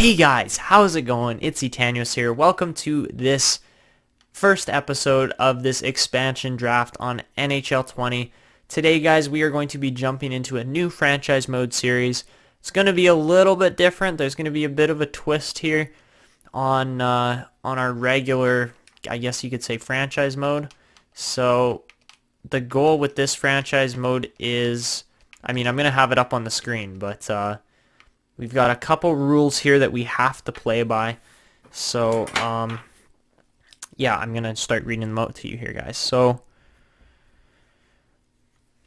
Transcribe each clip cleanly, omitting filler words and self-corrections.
Hey guys, how's it going? It's Etanyos here. Welcome to this first episode of this expansion draft on NHL 20. Today, guys, we are going to be jumping into a new franchise mode series. It's going to be a little bit different. There's going to be a bit of a twist here on our regular, I guess you could say, franchise mode. So the goal with this franchise mode is, I'm going to have it up on the screen, but we've got a couple rules here that we have to play by. So, yeah, I'm going to start reading them out to you here, guys. So,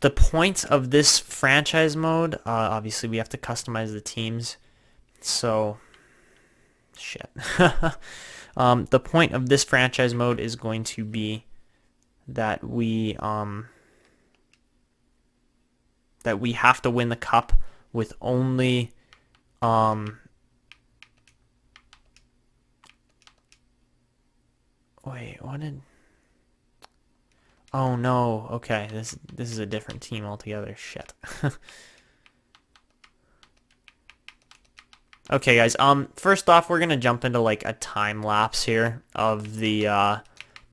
the point of this franchise mode, obviously we have to customize the teams. So, shit. The point of this franchise mode is going to be that we have to win the cup with only wait, what did... Oh no, okay, this is a different team altogether. Shit. Okay, guys, first off, we're gonna jump into like a time lapse here of the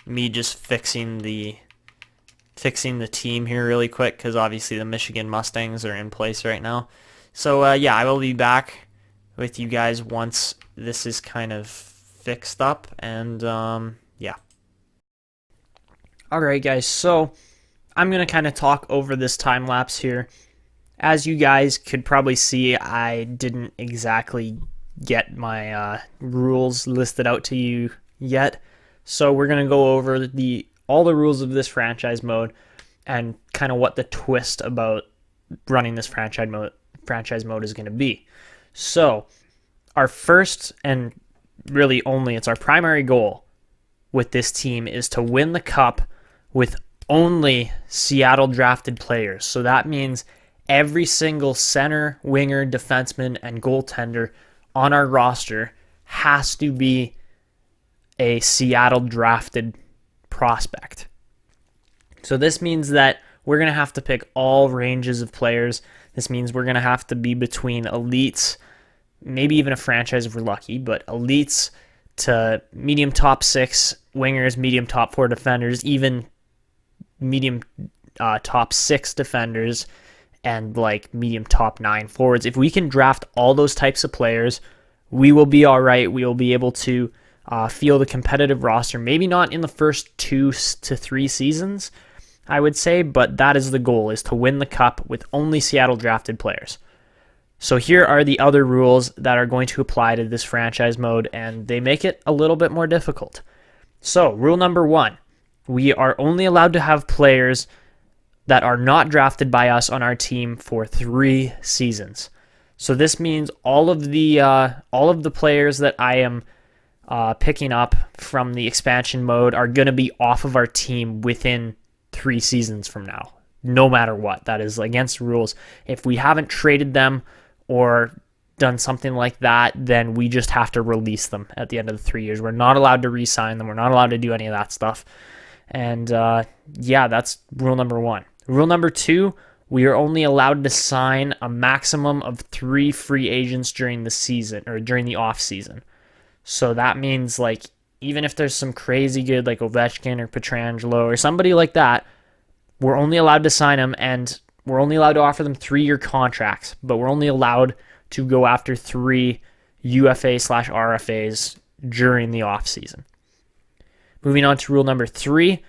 me just fixing the team here really quick, because obviously the Michigan Mustangs are in place right now. So yeah, I will be back with you guys once this is kind of fixed up, and yeah. Alright guys, so I'm going to kind of talk over this time lapse here. As you guys could probably see, I didn't exactly get my rules listed out to you yet. So we're going to go over all the rules of this franchise mode and kind of what the twist about running this franchise mode is going to be. So our first and really only, it's our primary goal with this team is to win the cup with only Seattle drafted players. So that means every single center, winger, defenseman, and goaltender on our roster has to be a Seattle drafted prospect. So this means that we're going to have to pick all ranges of players. This means we're going to have to be between elites, maybe even a franchise if we're lucky, but elites to medium top 6 wingers, medium top 4 defenders, even medium top 6 defenders, and like medium top 9 forwards. If we can draft all those types of players, we will be all right. We will be able to field a competitive roster. Maybe not in the first 2 to 3 seasons, I would say, but that is the goal, is to win the cup with only Seattle drafted players. So here are the other rules that are going to apply to this franchise mode, and they make it a little bit more difficult. So rule number 1, we are only allowed to have players that are not drafted by us on our team for 3 seasons. So this means all of the players that I am picking up from the expansion mode are going to be off of our team within 3 seasons from now, no matter what. That is against the rules. If we haven't traded them or done something like that, then we just have to release them at the end of the 3 years. We're not allowed to re-sign them. We're not allowed to do any of that stuff. And yeah, that's rule number 1. Rule number 2, we are only allowed to sign a maximum of 3 free agents during the season, or during the off season. So that means, like, even if there's some crazy good like Ovechkin or Pietrangelo or somebody like that, we're only allowed to sign them, and we're only allowed to offer them 3-year contracts, but we're only allowed to go after 3 UFA/RFAs during the off season. Moving on to rule number 3,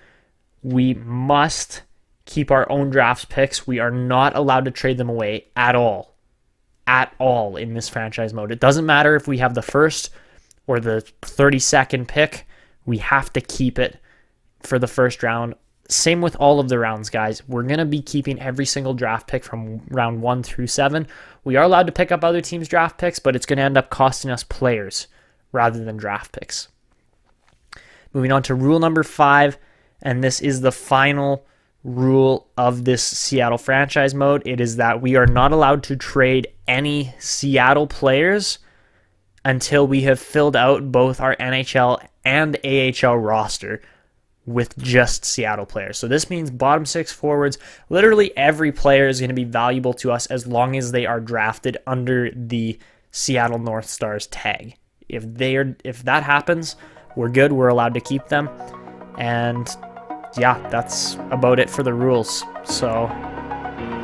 we must keep our own draft picks. We are not allowed to trade them away at all. At all in this franchise mode. It doesn't matter if we have the first or the 32nd pick. We have to keep it for the first round. Same with all of the rounds, guys. We're going to be keeping every single draft pick from round 1 through 7. We are allowed to pick up other teams' draft picks, but it's going to end up costing us players rather than draft picks. Moving on to rule number 5, and this is the final rule of this Seattle franchise mode. It is that we are not allowed to trade any Seattle players until we have filled out both our NHL and AHL roster with just Seattle players. So this means bottom 6 forwards, literally every player is going to be valuable to us as long as they are drafted under the Seattle North Stars tag. If that happens, we're good. We're allowed to keep them. And yeah, that's about it for the rules. So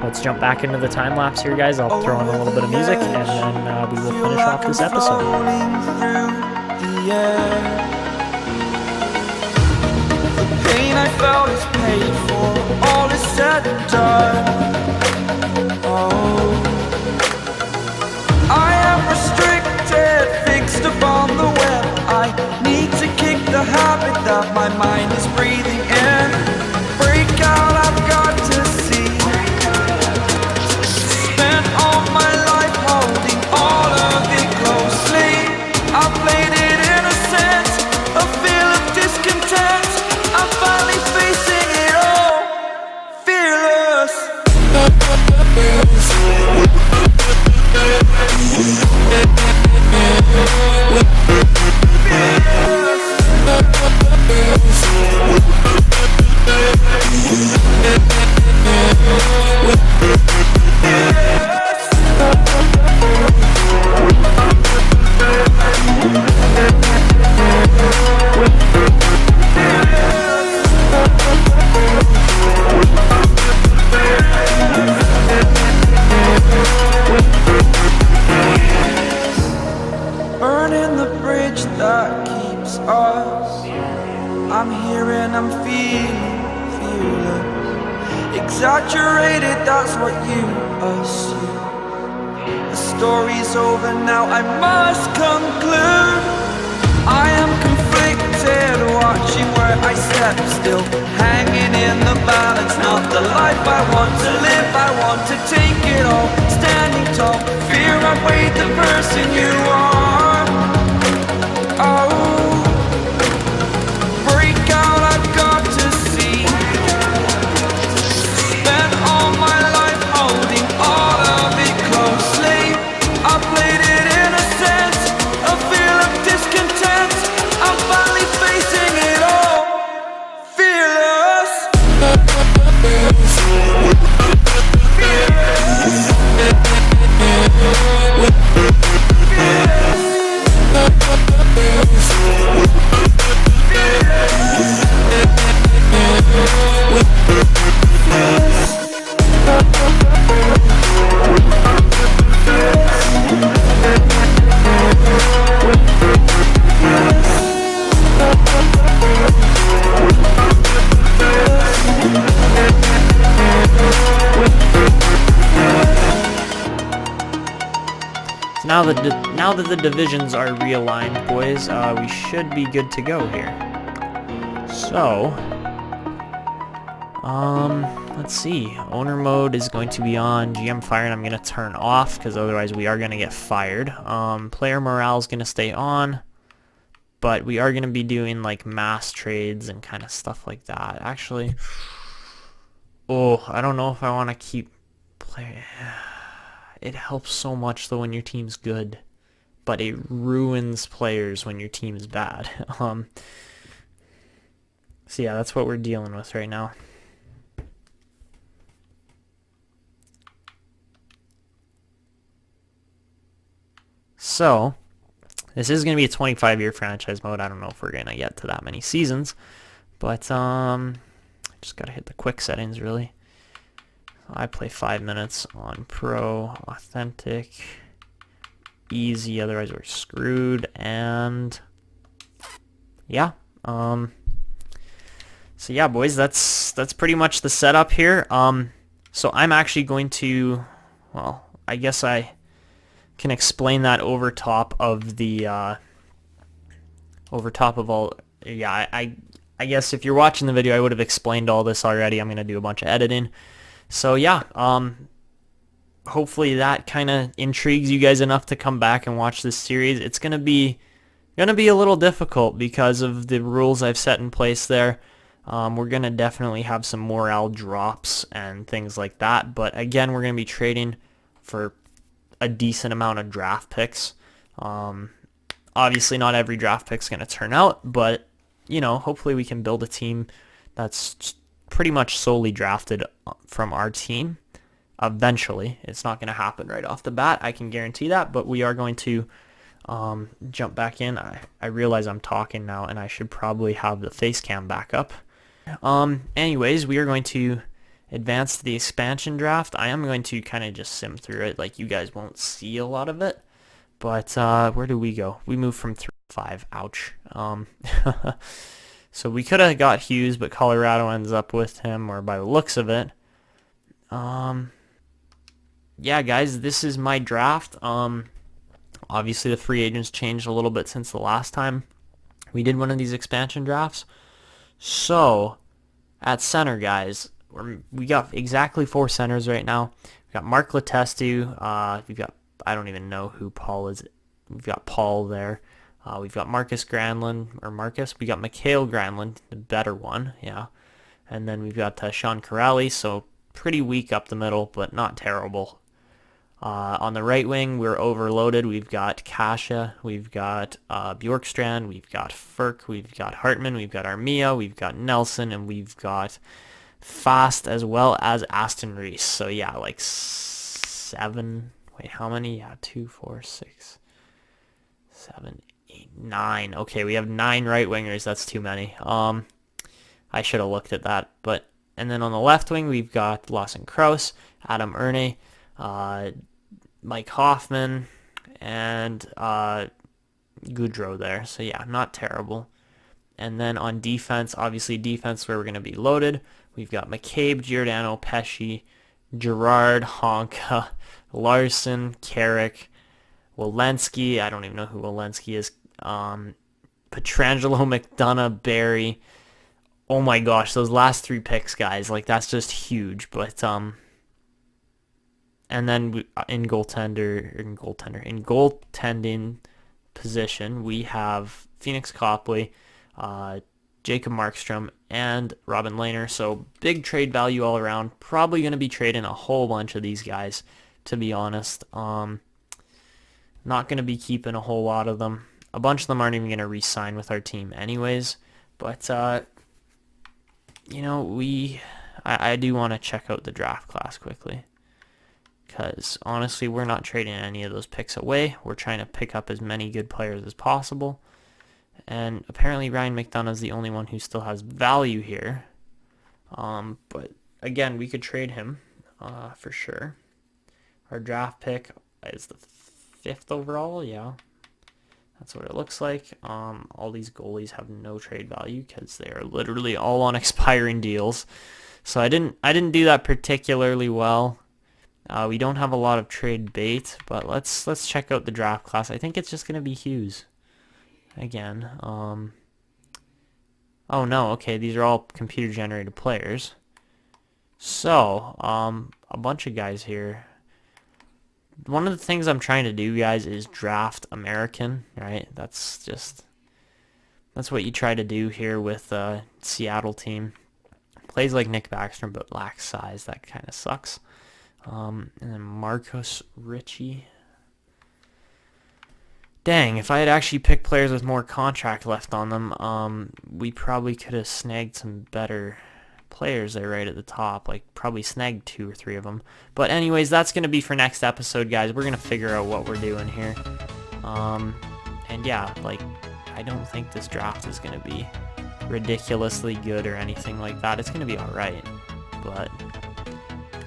let's jump back into the time lapse here, guys. I'll throw in a little bit of music, and then we will finish off this episode. The pain I felt is paid for, all is said and done. Oh, I am restricted, fixed upon the web. I need to kick the habit that my mind is breathing in. Break out, I've got to see. Spent all my life holding all of it closely. I played it innocent, a feel of discontent. I'm finally facing it all, fearless. Burning the bridge that keeps us. I'm here and I'm feeling fearless. Exaggerated, that's what you assume. The story's over now, I must conclude. I am conflicted, watching where I step still, hanging in the balance. Not the life I want to live, I want to take it all. Standing tall, fear outweighed the person you are. Oh, break out, I've got to see. Spent all my life holding all of it closely. I played it innocent, a feel of discontent. I'm finally facing it all, fearless. Now that the divisions are realigned, boys, we should be good to go here. So, let's see. Owner mode is going to be on. GM firing I'm going to turn off, because otherwise we are going to get fired. Player morale is going to stay on, but we are going to be doing like mass trades and kind of stuff like that. Actually, oh, I don't know if I want to keep player. It helps so much though when your team's good, but it ruins players when your team's bad. So yeah, that's what we're dealing with right now. So this is going to be a 25-year franchise mode. I don't know if we're going to get to that many seasons, but just got to hit the quick settings really. I play 5 minutes on Pro, Authentic, Easy, otherwise we're screwed, and yeah. So yeah, boys, that's pretty much the setup here. So I'm actually going to, well, I guess I can explain that over top of the, all, yeah, I guess if you're watching the video, I would have explained all this already. I'm going to do a bunch of editing. So yeah, hopefully that kind of intrigues you guys enough to come back and watch this series. It's gonna be a little difficult because of the rules I've set in place there. We're gonna definitely have some morale drops and things like that. But again, we're gonna be trading for a decent amount of draft picks. Obviously, not every draft pick's gonna turn out, but you know, hopefully we can build a team that's pretty much solely drafted from our team. eventually. It's not going to happen right off the bat. I can guarantee that, but we are going to jump back in. I realize I'm talking now, and I should probably have the face cam back up. Anyways, we are going to advance to the expansion draft. I am going to kind of just sim through it. Like, you guys won't see a lot of it. But where do we go? We moved from 3 to 5. Ouch. So we could have got Hughes, but Colorado ends up with him, or by the looks of it. Yeah, guys, this is my draft. Obviously, the free agents changed a little bit since the last time we did one of these expansion drafts. So, at center, guys, we got exactly 4 centers right now. We got Mark Letestu. We've got, I don't even know who Paul is. We've got Paul there. We've got Marcus Granlund, or Marcus. We got Mikhail Granlund, the better one, yeah. And then we've got Sean Corrali, so pretty weak up the middle, but not terrible. On the right wing, we're overloaded. We've got Kasha, we've got Bjorkstrand, we've got Ferk, we've got Hartman, we've got Armia, we've got Nelson, and we've got Fast, as well as Aston Reese. So yeah, like 7. Wait, how many? Yeah, 2, 4, 6, 7, 8, 9. Okay, we have 9 right wingers. That's too many. I should have looked at that. And then on the left wing, we've got Lawson Krause, Adam Erne, Mike Hoffman, and Goudreau there. So yeah, not terrible. And then on defense, obviously defense where we're going to be loaded. We've got McCabe, Giordano, Pesci, Gerard, Honka, Larson, Carrick, Walensky. I don't even know who Walensky is. Petrangelo, McDonough, Barry. Oh my gosh, those last 3 picks, guys. Like, that's just huge. But and then in goaltending position, we have Phoenix Copley, Jacob Markstrom, and Robin Lehner. So big trade value all around. Probably going to be trading a whole bunch of these guys, to be honest. Not going to be keeping a whole lot of them. A bunch of them aren't even going to re-sign with our team anyways. But, you know, I do want to check out the draft class quickly. Because, honestly, we're not trading any of those picks away. We're trying to pick up as many good players as possible. And apparently Ryan McDonough is the only one who still has value here. But, again, we could trade him for sure. Our draft pick is the 5th overall, yeah. That's what it looks like. All these goalies have no trade value because they are literally all on expiring deals. So I didn't do that particularly well. We don't have a lot of trade bait, but let's check out the draft class. I think it's just gonna be Hughes again. Oh no, okay, these are all computer generated players. So a bunch of guys here. One of the things I'm trying to do, guys, is draft American, right? That's what you try to do here with Seattle team. Plays like Nick Backstrom, but lacks size. That kind of sucks. And then Marcus Ritchie. Dang, if I had actually picked players with more contract left on them, we probably could have snagged some better players there right at the top, like probably snagged 2 or 3 of them. But anyways, that's going to be for next episode, guys. We're going to figure out what we're doing here. And yeah, like, I don't think this draft is going to be ridiculously good or anything like that. It's going to be alright, but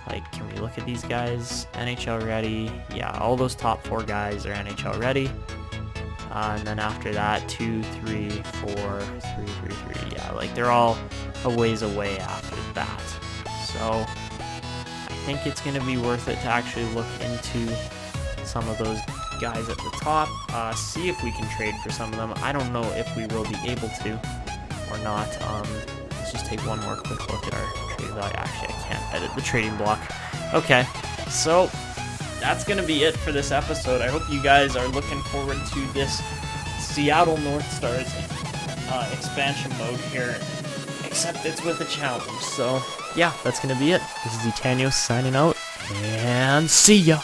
like, can we look at these guys? NHL ready. Yeah, all those top 4 guys are NHL ready. And then after that, 2, 3, 4, 3, 3, 3. Yeah, like they're all a ways away after that. So I think it's going to be worth it to actually look into some of those guys at the top. See if we can trade for some of them. I don't know if we will be able to or not. Let's just take one more quick look at our trade value. Actually, I can't edit the trading block. Okay, so that's going to be it for this episode. I hope you guys are looking forward to this Seattle North Stars expansion mode here, except it's with a challenge. So, yeah, that's going to be it. This is Etanyos signing out, and see ya!